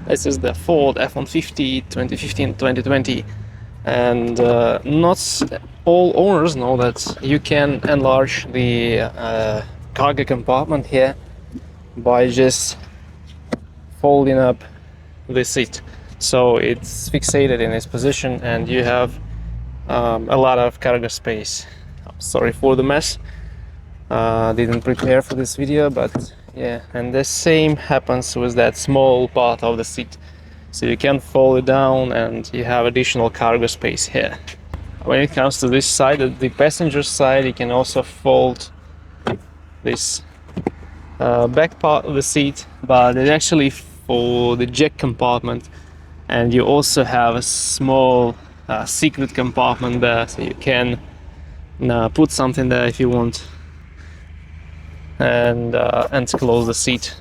This is the Ford F-150 2015-2020, and not all owners know that you can enlarge the cargo compartment here by just folding up the seat, so it's fixated in its position and you have a lot of cargo space. I'm sorry for the mess, didn't prepare for this video, but yeah. And the same happens with that small part of the seat, so you can fold it down and you have additional cargo space here. When it comes to this side, the passenger side, you can also fold this back part of the seat, but it's actually for the jack compartment, and you also have a small secret compartment there, so you can put something there if you want, and close the seat.